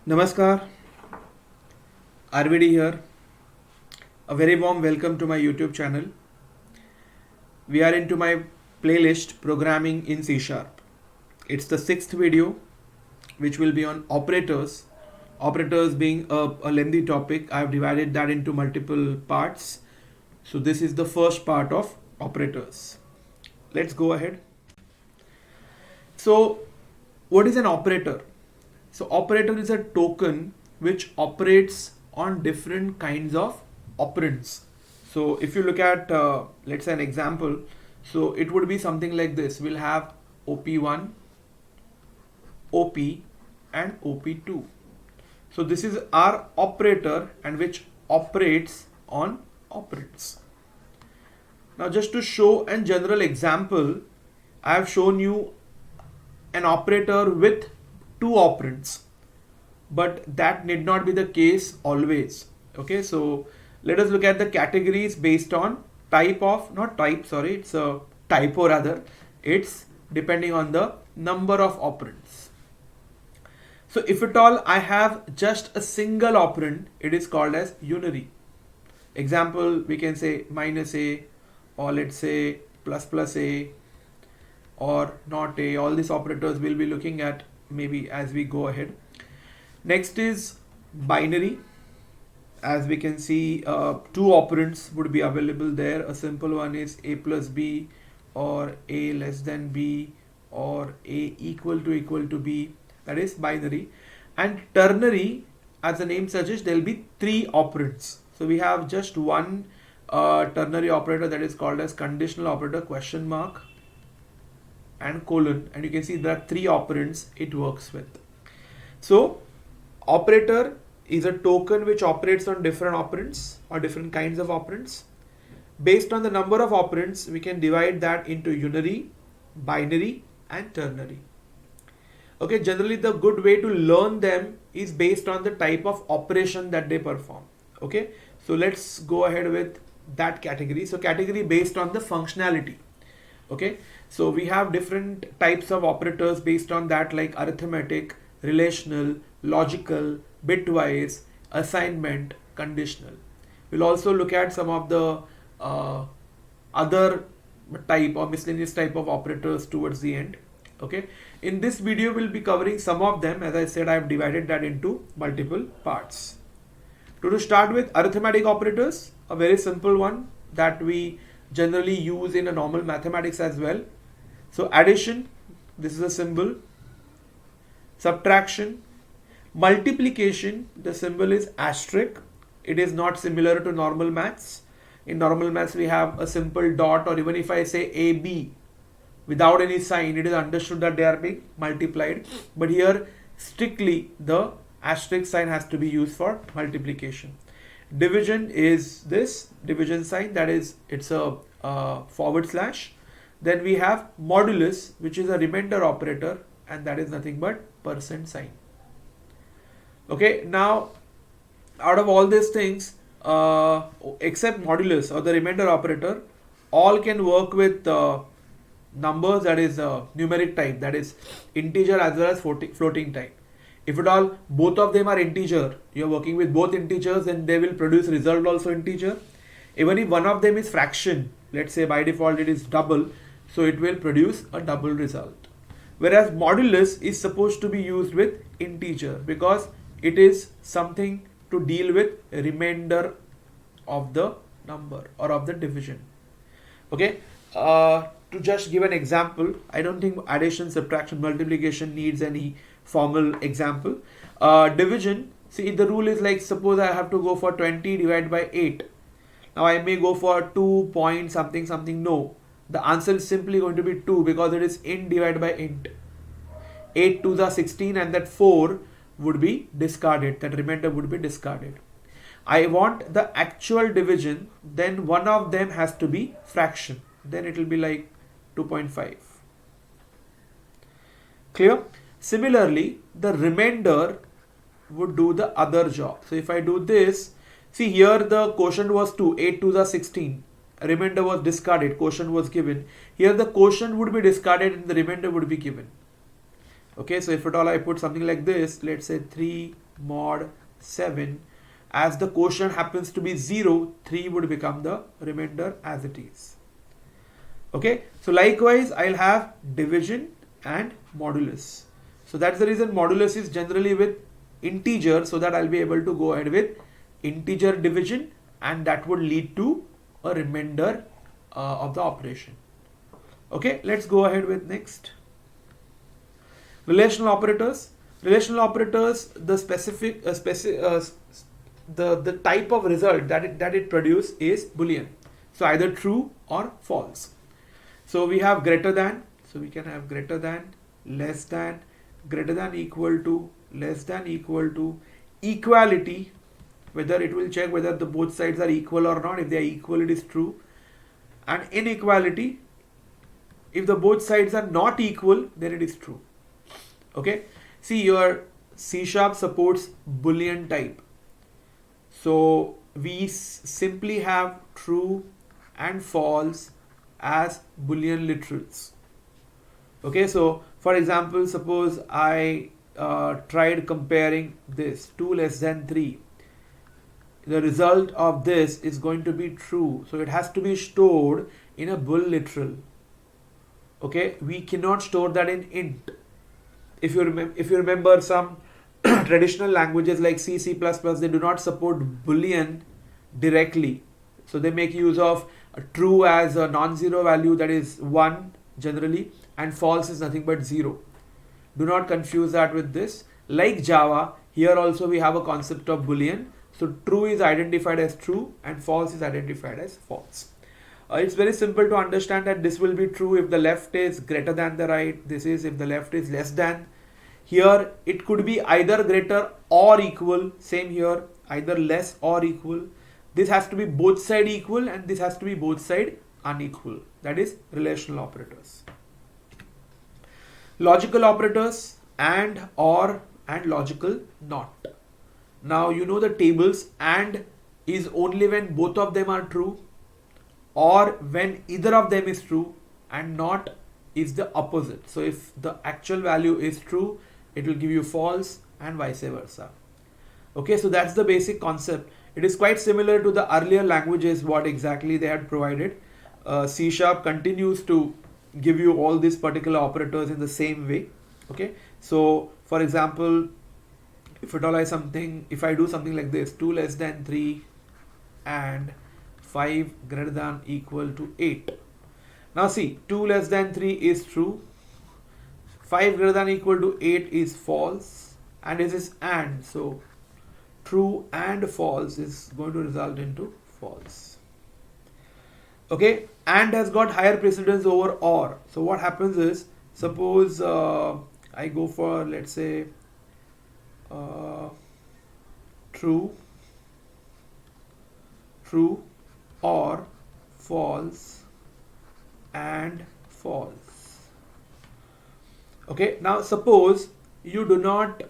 Namaskar, RVD here. A very warm welcome to my YouTube channel. We are into my playlist Programming in C Sharp. It's the sixth video which will be on operators. Operators being a lengthy topic, I have divided that into multiple parts. So this is the first part of operators. Let's go ahead. So what is an operator? So operator is a token which operates on different kinds of operands. So if you look at let's say an example, so it would be something like this. We'll have OP1, OP and OP2. So this is our operator and which operates on operands. Now just to show a general example, I have shown you an operator with two operands, but that need not be the case always. Okay, so let us look at the categories based on type of, not type, sorry, it's a typo rather, it's depending on the number of operands. So if at all I have just a single operand, it is called as unary. Example, we can say minus a, or let's say plus a, or not a. All these operators we'll be looking at maybe as we go ahead. Next is binary. As we can see, two operands would be available there. A simple one is a plus b, or a less than b, or a equal to b. That is binary. And ternary, as the name suggests, there will be three operands. So we have just one ternary operator, that is called as conditional operator, question mark and colon, and you can see there are three operands it works with. So operator is a token which operates on different operands or different kinds of operands. Based on the number of operands, we can divide that into unary, binary and ternary. Okay, generally the good way to learn them is based on the type of operation that they perform. Okay, so let's go ahead with that category. So category based on the functionality. Okay, so we have different types of operators based on that, like arithmetic, relational, logical, bitwise, assignment, conditional. We'll also look at some of the other type or miscellaneous type of operators towards the end. Okay, in this video we'll be covering some of them. As I said, I have divided that into multiple parts. To start with, arithmetic operators, a very simple one that we generally use in a normal mathematics as well. So addition, this is a symbol. Subtraction, multiplication, the symbol is asterisk. It is not similar to normal maths. In normal maths we have a simple dot, or even if I say AB without any sign, it is understood that they are being multiplied. But here strictly the asterisk sign has to be used for multiplication. Division is this division sign, that is it's a forward slash. Then we have modulus, which is a remainder operator, and that is nothing but percent sign. Okay, now out of all these things, except modulus or the remainder operator, all can work with numbers, that is numeric type, that is integer as well as floating type. If at all both of them are integer, you are working with both integers, then they will produce result also integer. Even if one of them is fraction, let's say by default it is double, so it will produce a double result. Whereas modulus is supposed to be used with integer because it is something to deal with remainder of the number or of the division. Okay, to just give an example, I don't think addition, subtraction, multiplication needs any formal example. Division, see, the rule is like, suppose I have to go for 20 divided by 8. Now I may go for 2 point something something. No, the answer is simply going to be 2 because it is int divided by int. 8 2s are 16 and that 4 would be discarded, that remainder would be discarded. I want the actual division, then one of them has to be fraction, then it will be like 2.5. Clear? Similarly, the remainder would do the other job. So if I do this, see here the quotient was 2, 8 2s are 16. Remainder was discarded, quotient was given. Here the quotient would be discarded and the remainder would be given. Okay, so if at all I put something like this, let's say 3 mod 7, as the quotient happens to be 0, 3 would become the remainder as it is. Okay, so likewise I'll have division and modulus. So that's the reason modulus is generally with integer, so that I'll be able to go ahead with integer division, and that would lead to a remainder of the operation. Okay, let's go ahead with next. Relational operators. Relational operators, the specific the type of result that it produce is Boolean. So either true or false. So we have greater than, so we can have greater than, less than, greater than equal to, less than equal to, equality, whether it will check whether the both sides are equal or not. If they are equal, it is true. And inequality, if the both sides are not equal, then it is true. Okay, see, your C# supports Boolean type. So we simply have true and false as Boolean literals. Okay, so for example, suppose I tried comparing this 2 less than 3. The result of this is going to be true, so it has to be stored in a bool literal. Okay, we cannot store that in int. If you remember some traditional languages like C, C++, they do not support Boolean directly. So they make use of true as a non-zero value, that is 1 generally, and false is nothing but 0. Do not confuse that with this. Like Java, here also we have a concept of Boolean. So true is identified as true and false is identified as false. It's very simple to understand that this will be true if the left is greater than the right. This is if the left is less than. Here it could be either greater or equal. Same here, either less or equal. This has to be both side equal and this has to be both side unequal. That is relational operators. Logical operators, and, or, and logical not. Now you know the tables. And is only when both of them are true, or when either of them is true, and not is the opposite. So if the actual value is true, it will give you false, and vice versa. Okay, so that's the basic concept. It is quite similar to the earlier languages what exactly they had provided. C# continues to give you all these particular operators in the same way. Okay, so for example, if I do something like this, 2 less than 3 and 5 greater than equal to 8. Now see, 2 less than 3 is true, 5 greater than equal to 8 is false, and this is AND. So true and false is going to result into false. Okay, AND has got higher precedence over OR. So what happens is, suppose I go for, let's say, true or false and false. Okay, now suppose you do not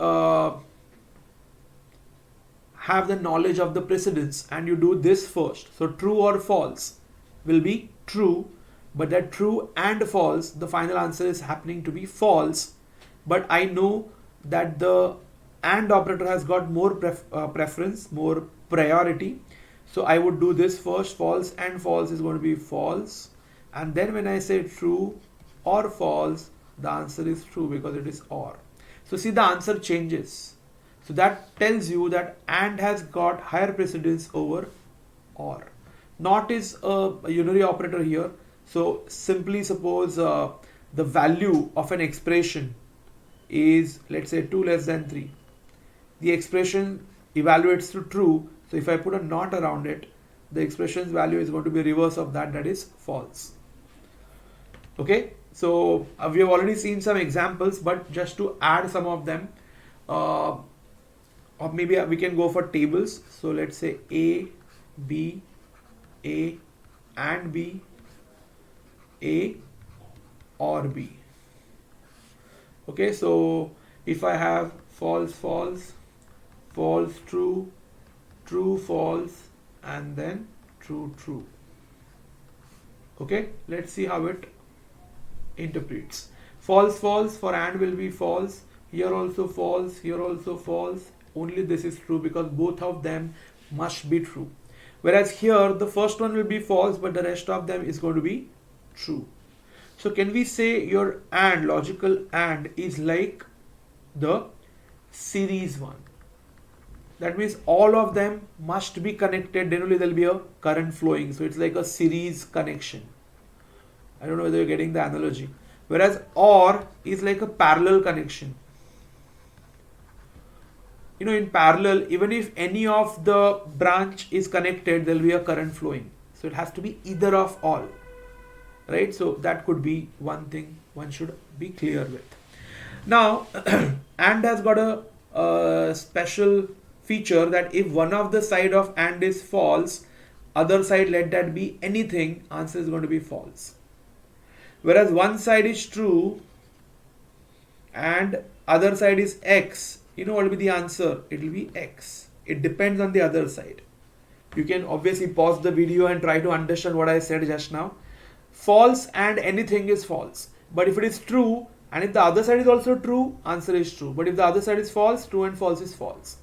have the knowledge of the precedence and you do this first. So true or false will be true, but that true and false, the final answer is happening to be false. But I know that the AND operator has got more preference, more priority. So I would do this first, false and false is going to be false. And then when I say true or false, the answer is true because it is OR. So see, the answer changes. So that tells you that AND has got higher precedence over OR. Not is a unary operator here. So simply suppose the value of an expression is, let's say, 2 less than 3. The expression evaluates to true. So if I put a not around it, the expression's value is going to be reverse of that, that is false. Okay, so we have already seen some examples, but just to add some of them, or maybe we can go for tables. So let's say A, B, A and B, A or B. Okay, so if I have false, false, false, true, true, false, and then true, true. Okay, let's see how it interprets. False, false for AND will be false. Here also false, here also false. Only this is true because both of them must be true. Whereas here the first one will be false, but the rest of them is going to be true. So can we say your AND, logical AND, is like the series one? That means all of them must be connected, then only there will be a current flowing. So it's like a series connection. I don't know whether you're getting the analogy. Whereas OR is like a parallel connection. You know, in parallel, even if any of the branch is connected, there will be a current flowing. So it has to be either of all. Right? So that could be one thing one should be clear with. Now, AND has got a special feature that if one of the side of AND is false, other side, let that be anything, answer is going to be false. Whereas one side is true and other side is X, you know what will be the answer? It will be X. It depends on the other side. You can obviously pause the video and try to understand what I said just now. False and anything is false. But if it is true and if the other side is also true, answer is true. But if the other side is false, true and false is false.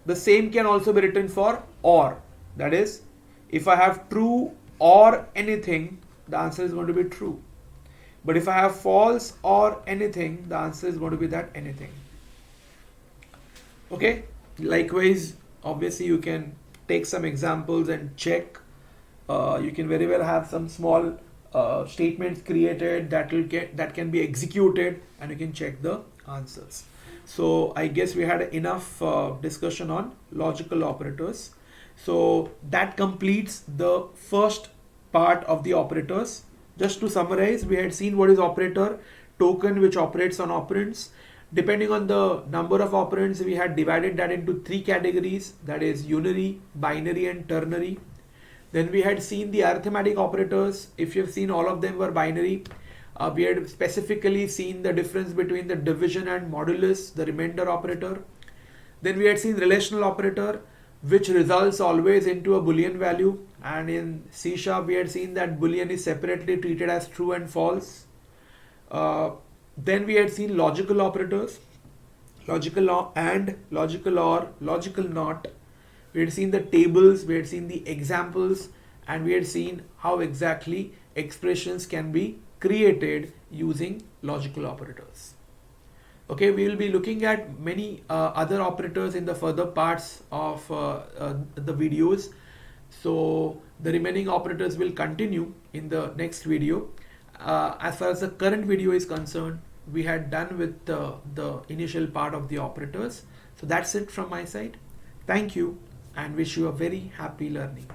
The same can also be written for OR. That is, if I have true or anything, the answer is going to be true. But if I have false or anything, the answer is going to be that anything. Okay. Likewise, obviously you can take some examples and check. You can very well have some small statements created that can be executed, and you can check the answers. So I guess we had enough discussion on logical operators. So that completes the first part of the operators. Just to summarize, we had seen what is operator, token which operates on operands. Depending on the number of operands, we had divided that into three categories, that is unary, binary and ternary. Then we had seen the arithmetic operators. If you have seen, all of them were binary. We had specifically seen the difference between the division and modulus, the remainder operator. Then we had seen relational operator, which results always into a Boolean value. And in C# we had seen that Boolean is separately treated as true and false. Then we had seen logical operators, logical AND, logical OR, logical NOT. We had seen the tables, we had seen the examples, and we had seen how exactly expressions can be created using logical operators. Okay, we will be looking at many other operators in the further parts of the videos. So the remaining operators will continue in the next video. As far as the current video is concerned, we had done with the initial part of the operators. So that's it from my side. Thank you and wish you a very happy learning.